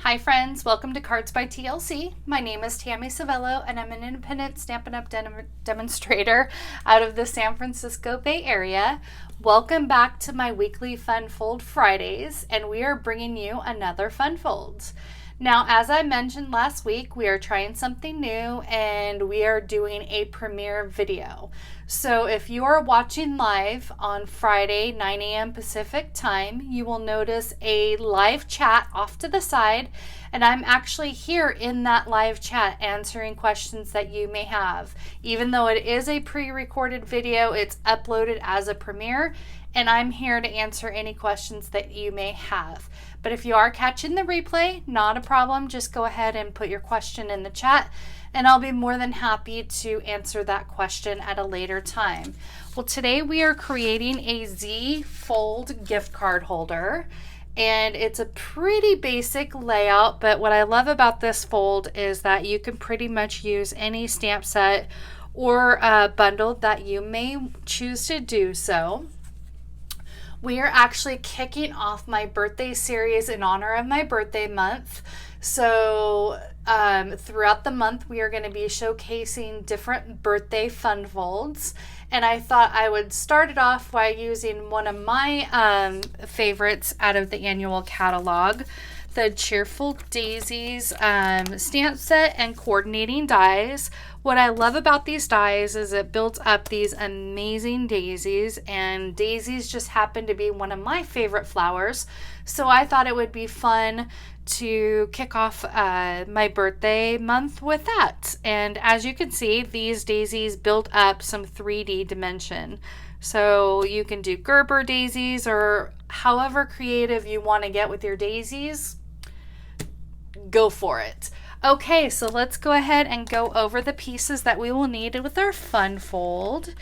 Hi friends, welcome to Cards by TLC. My name is Tammy Savello and I'm an independent Stampin' Up! Demonstrator out of the San Francisco Bay Area. Welcome back to my weekly Fun Fold Fridays, and we are bringing you another Fun Fold. Now, as I mentioned last week, we are trying something new and we are doing a premiere video. So if you are watching live on Friday, 9 a.m. Pacific time, you will notice a live chat off to the side, and I'm actually here in that live chat answering questions that you may have. Even though it is a pre-recorded video, it's uploaded as a premiere, and I'm here to answer any questions that you may have. But if you are catching the replay, not a problem. Just go ahead and put your question in the chat, and I'll be more than happy to answer that question at a later time. Well, today we are creating a Z Fold gift card holder, and it's a pretty basic layout, but what I love about this fold is that you can pretty much use any stamp set or bundle that you may choose to do so. We are actually kicking off my birthday series in honor of my birthday month. So throughout the month, we are going to be showcasing different birthday fun folds. And I thought I would start it off by using one of my favorites out of the annual catalog, the Cheerful Daisies stamp set and coordinating dies. What I love about these dies is it builds up these amazing daisies, and daisies just happen to be one of my favorite flowers. So I thought it would be fun to kick off my birthday month with that. And as you can see, these daisies build up some 3D dimension. So you can do Gerber daisies or however creative you want to get with your daisies. Go for it. Okay, so let's go ahead and go over the pieces that we will need with our fun fold.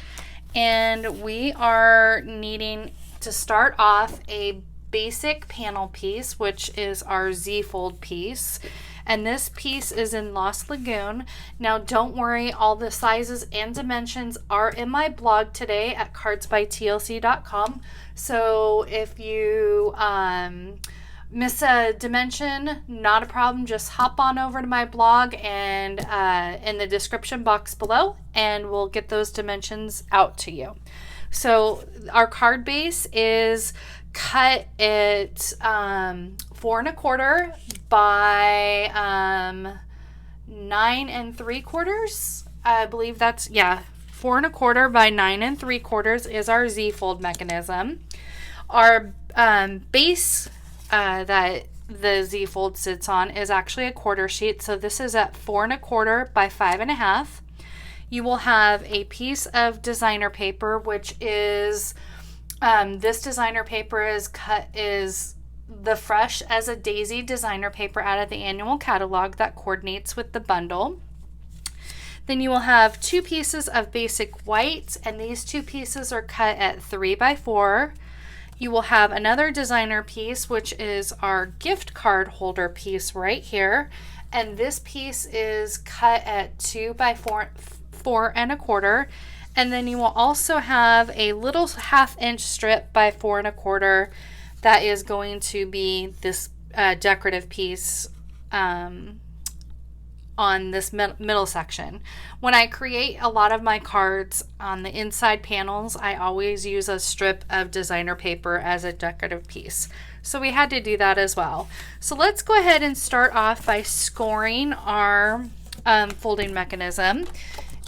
And we are needing to start off a basic panel piece, which is our Z fold piece. And this piece is in Lost Lagoon. Now don't worry, all the sizes and dimensions are in my blog today at cardsbytlc.com. So if you miss a dimension, not a problem. Just hop on over to my blog and in the description box below, and we'll get those dimensions out to you. So our card base is cut at 4 1/4 by 9 3/4. I believe that's 4 1/4 by 9 3/4 is our Z fold mechanism. Our base that the Z fold sits on is actually a quarter sheet, so this is at 4 1/4 by 5 1/2. You will have a piece of designer paper, which is this designer paper is the Fresh as a Daisy designer paper out of the annual catalog that coordinates with the bundle. Then you will have 2 pieces of basic white, and these 2 pieces are cut at 3 by 4. You will have another designer piece, which is our gift card holder piece right here. And this piece is cut at 2 by 4 1/4. And then you will also have a little 1/2 inch strip by 4 1/4 that is going to be this decorative piece on this middle section. When I create a lot of my cards on the inside panels, I always use a strip of designer paper as a decorative piece. So we had to do that as well. So let's go ahead and start off by scoring our folding mechanism.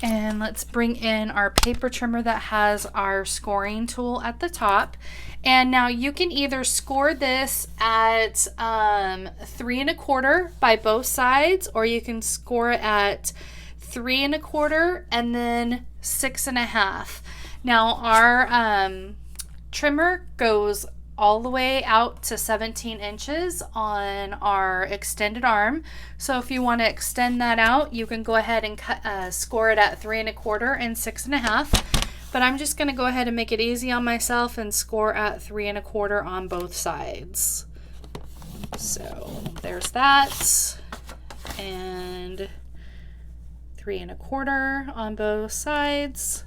And let's bring in our paper trimmer that has our scoring tool at the top. And now you can either score this at 3 1/4 by both sides, or you can score it at 3 1/4 and then 6 1/2. Now our trimmer goes all the way out to 17 inches on our extended arm. So if you want to extend that out, you can go ahead and score it at 3 1/4 and 6 1/2. But I'm just going to go ahead and make it easy on myself and score at 3 1/4 on both sides. So there's that, and 3 1/4 on both sides.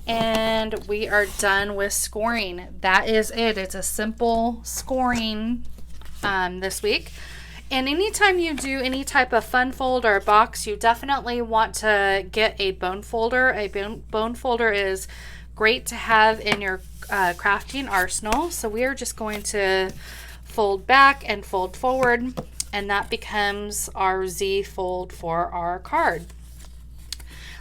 And we are done with scoring. That is it. It's a simple scoring this week. And anytime you do any type of fun fold or box, you definitely want to get a bone folder. A bone folder is great to have in your crafting arsenal. So we are just going to fold back and fold forward, and that becomes our Z fold for our card.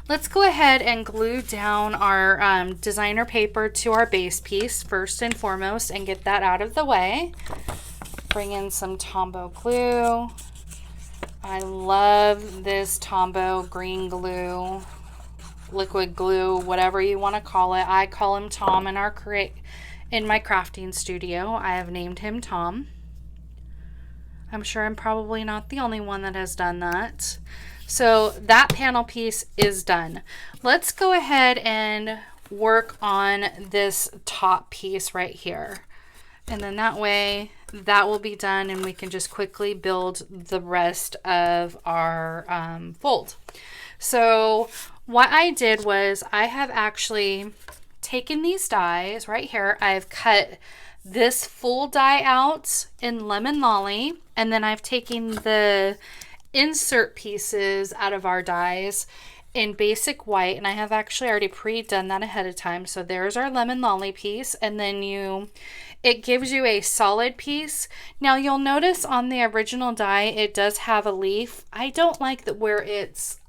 Let's go ahead and glue down our designer paper to our base piece first and foremost and get that out of the way. Bring in some Tombow glue. I love this Tombow green glue, liquid glue, whatever you want to call it. I call him Tom in my crafting studio. I have named him Tom. I'm sure I'm probably not the only one that has done that. So that panel piece is done. Let's go ahead and work on this top piece right here. And then that way that will be done and we can just quickly build the rest of our fold. So what I did was I have actually taken these dies right here. I've cut this full die out in Lemon Lolly, and then I've taken the insert pieces out of our dies in basic white, and I have actually already pre-done that ahead of time. So there's our Lemon Lolly piece, and then it gives you a solid piece. Now you'll notice on the original die it does have a leaf. I don't like that where it's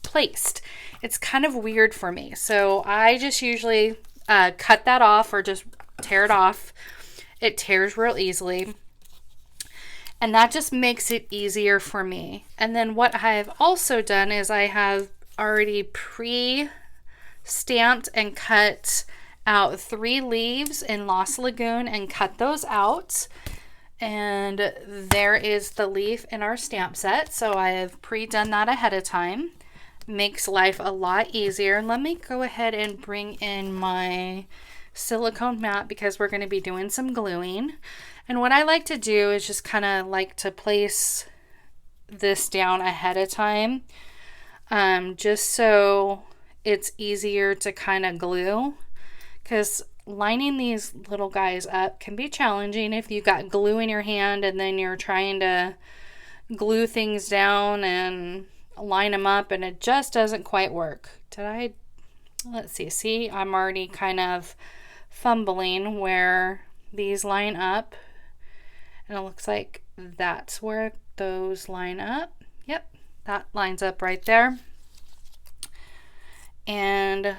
placed. It's kind of weird for me, so I just usually cut that off or just tear it off. It tears real easily, and that just makes it easier for me. And then what I've also done is I have already pre-stamped and cut out 3 leaves in Lost Lagoon and cut those out. And there is the leaf in our stamp set. So I have pre-done that ahead of time. Makes life a lot easier. Let me go ahead and bring in my silicone mat because we're going to be doing some gluing. And what I like to do is just kind of like to place this down ahead of time, just so it's easier to kind of glue, because lining these little guys up can be challenging if you've got glue in your hand and then you're trying to glue things down and line them up and it just doesn't quite work. Let's see, I'm already kind of fumbling where these line up, and it looks like that's where those line up. Yep, that lines up right there. And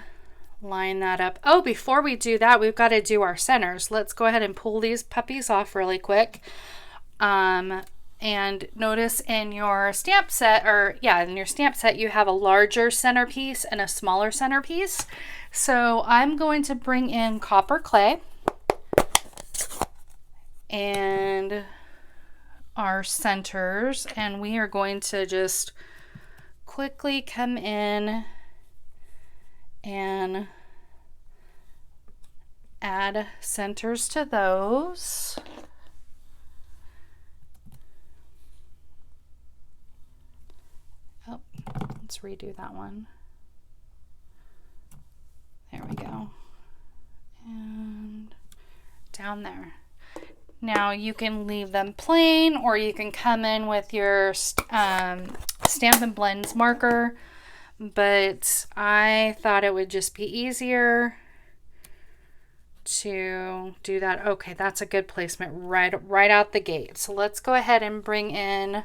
line that up. Oh, before we do that, we've got to do our centers. Let's go ahead and pull these puppies off really quick. And notice in your stamp set, you have a larger centerpiece and a smaller centerpiece. So I'm going to bring in copper clay and our centers, and we are going to just quickly come in and add centers to those. Oh, let's redo that one. There we go. And down there. Now you can leave them plain, or you can come in with your Stampin' Blends marker, but I thought it would just be easier to do that. Okay, that's a good placement right out the gate. So let's go ahead and bring in,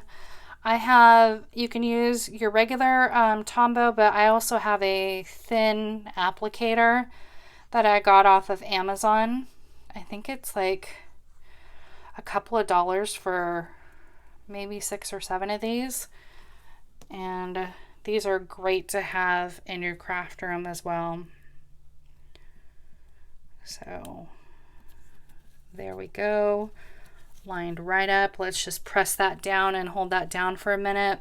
you can use your regular Tombow, but I also have a thin applicator that I got off of Amazon. I think it's like a couple of dollars for maybe 6 or 7 of these, and these are great to have in your craft room as well. So there we go, lined right up. Let's just press that down and hold that down for a minute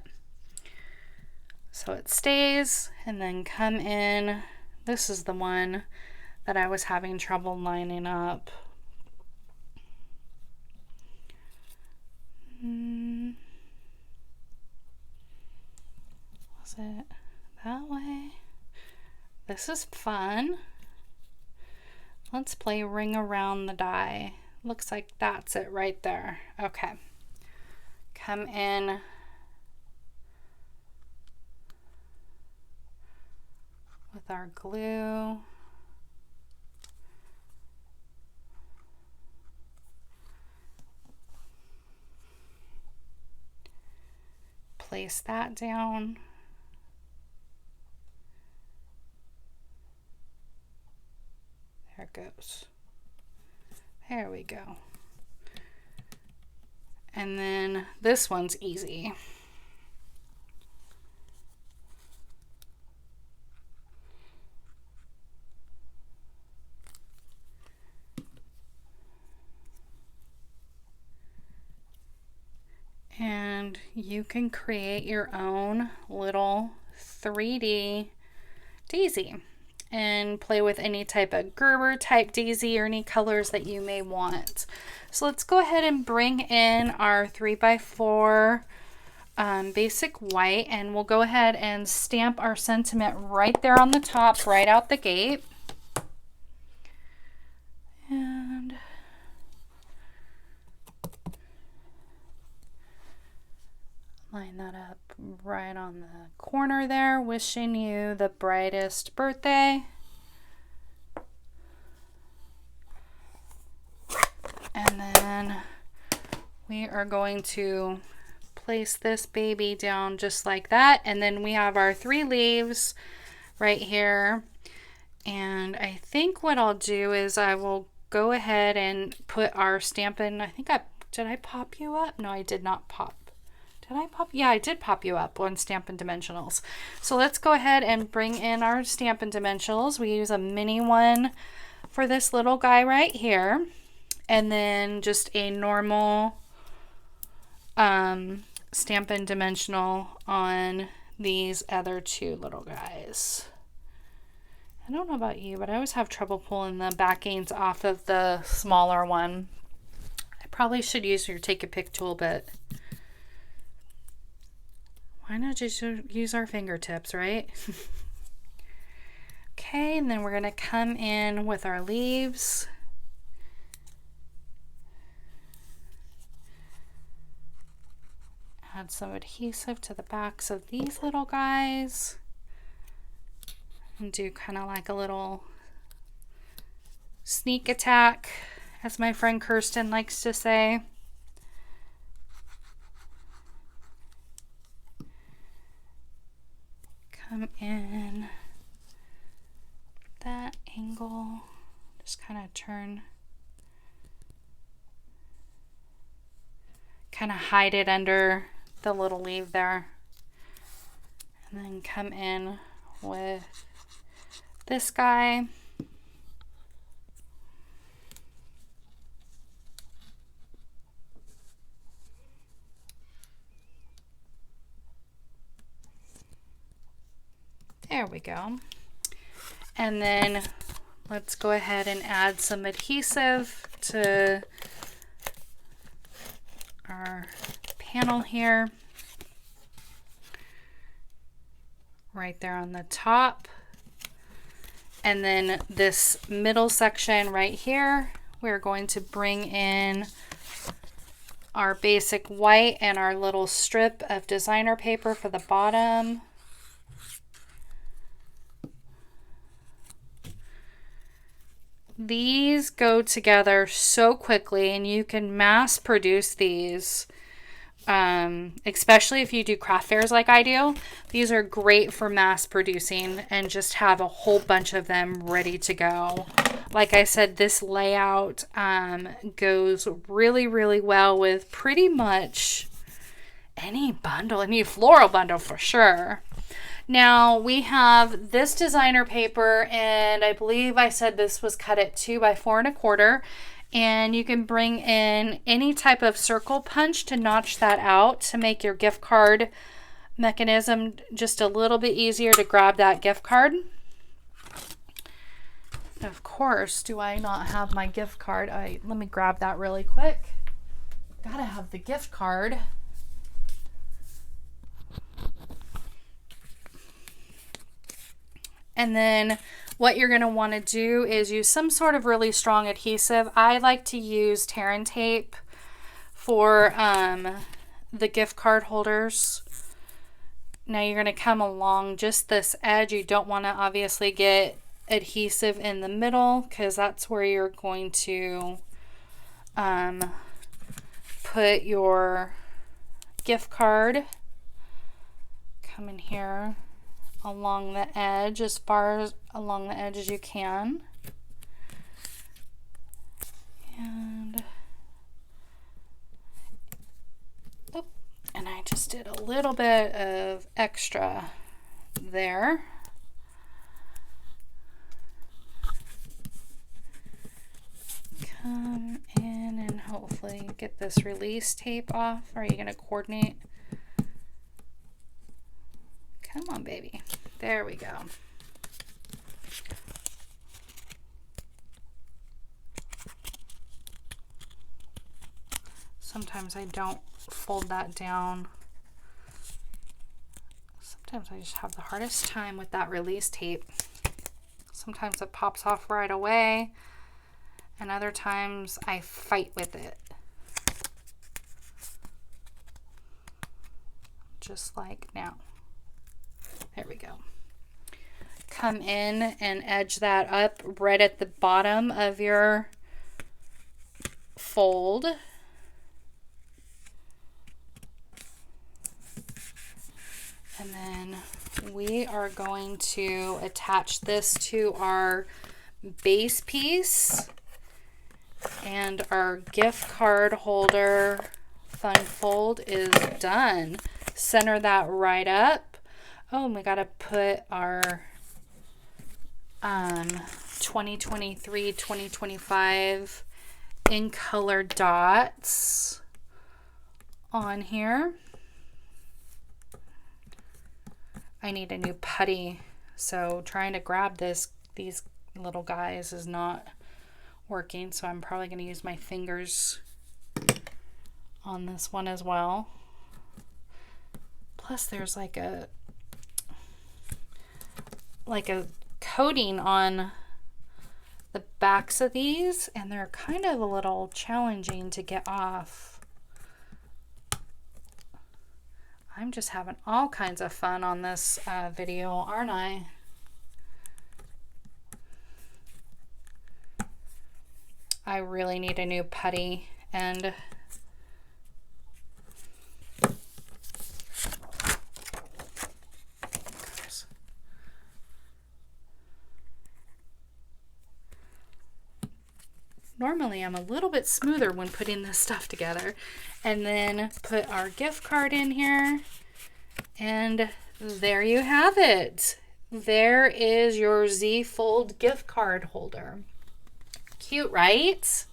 so it stays, and then come in. This is the one that I was having trouble lining up. Was it that way? This is fun. Let's play ring around the die. Looks like that's it right there. Okay. come in with our glue. Place that down. There it goes. There we go. And then this one's easy. And you can create your own little 3D daisy and play with any type of Gerber type daisy or any colors that you may want. So let's go ahead and bring in our 3x4 basic white, and we'll go ahead and stamp our sentiment right there on the top, right out the gate. And line that up right on the corner there. Wishing you the brightest birthday. And then we are going to place this baby down just like that. And then we have our 3 leaves right here. And I think what I'll do is I will go ahead and put our Stampin', did I pop you up? No, I did not pop. Did I pop? Yeah, I did pop you up on Stampin' Dimensionals. So let's go ahead and bring in our Stampin' Dimensionals. We use a mini one for this little guy right here. And then just a normal Stampin' Dimensional on these other 2 little guys. I don't know about you, but I always have trouble pulling the backings off of the smaller one. I probably should use your take a pick tool, but why not just use our fingertips, right? Okay, and then we're going to come in with our leaves. Add some adhesive to the backs of these little guys. And do kind of like a little sneak attack, as my friend Kirsten likes to say. Come in that angle, just kind of turn, kind of hide it under the little leaf there, and then come in with this guy. There we go. And then let's go ahead and add some adhesive to our panel here. Right there on the top. And then this middle section right here, we're going to bring in our basic white and our little strip of designer paper for the bottom. These go together so quickly, and you can mass produce these, especially if you do craft fairs like I do. These are great for mass producing and just have a whole bunch of them ready to go. Like I said, this layout goes really, really well with pretty much any bundle, any floral bundle for sure. Now we have this designer paper, and I believe I said this was cut at 2 by 4 1/4, and you can bring in any type of circle punch to notch that out to make your gift card mechanism just a little bit easier to grab that gift card. Of course, do I not have my gift card? Let me grab that really quick. Gotta have the gift card. And then what you're going to want to do is use some sort of really strong adhesive. I like to use tear and tape for the gift card holders. Now you're going to come along just this edge. You don't want to obviously get adhesive in the middle because that's where you're going to put your gift card. Come in here along the edge, as far as along the edge as you can. And I just did a little bit of extra there. Come in and hopefully get this release tape off. Are you going to coordinate? Come on, baby. There we go. Sometimes I don't fold that down. Sometimes I just have the hardest time with that release tape. Sometimes it pops off right away, and other times I fight with it. Just like now. There we go. Come in and edge that up right at the bottom of your fold. And then we are going to attach this to our base piece, and our gift card holder fun fold is done. Center that right up. Oh, and we got to put our 2023-2025 in color dots on here. I need a new putty, so trying to grab these little guys is not working, so I'm probably going to use my fingers on this one as well. Plus there's like a coating on the backs of these, and they're kind of a little challenging to get off. I'm just having all kinds of fun on this video, aren't I? I really need a new putty, and normally I'm a little bit smoother when putting this stuff together. And then put our gift card in here, and there you have it. There is your Z Fold gift card holder. Cute, right?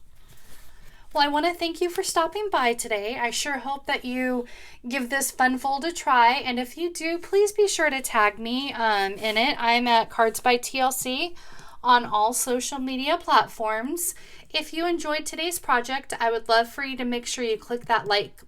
Well, I want to thank you for stopping by today. I sure hope that you give this fun fold a try, and if you do, please be sure to tag me in it. I'm at Cards by TLC on all social media platforms. If you enjoyed today's project, I would love for you to make sure you click that like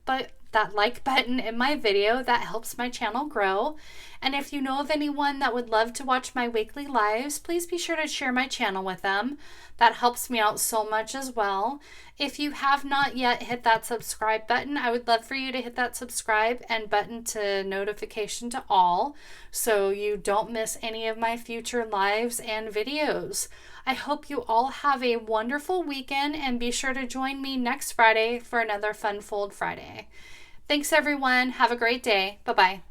button in my video. That helps my channel grow. And if you know of anyone that would love to watch my weekly lives, please be sure to share my channel with them. That helps me out so much as well. If you have not yet hit that subscribe button, I would love for you to hit that subscribe and button to notification to all so you don't miss any of my future lives and videos. I hope you all have a wonderful weekend, and be sure to join me next Friday for another Fun Fold Friday. Thanks everyone. Have a great day. Bye-bye.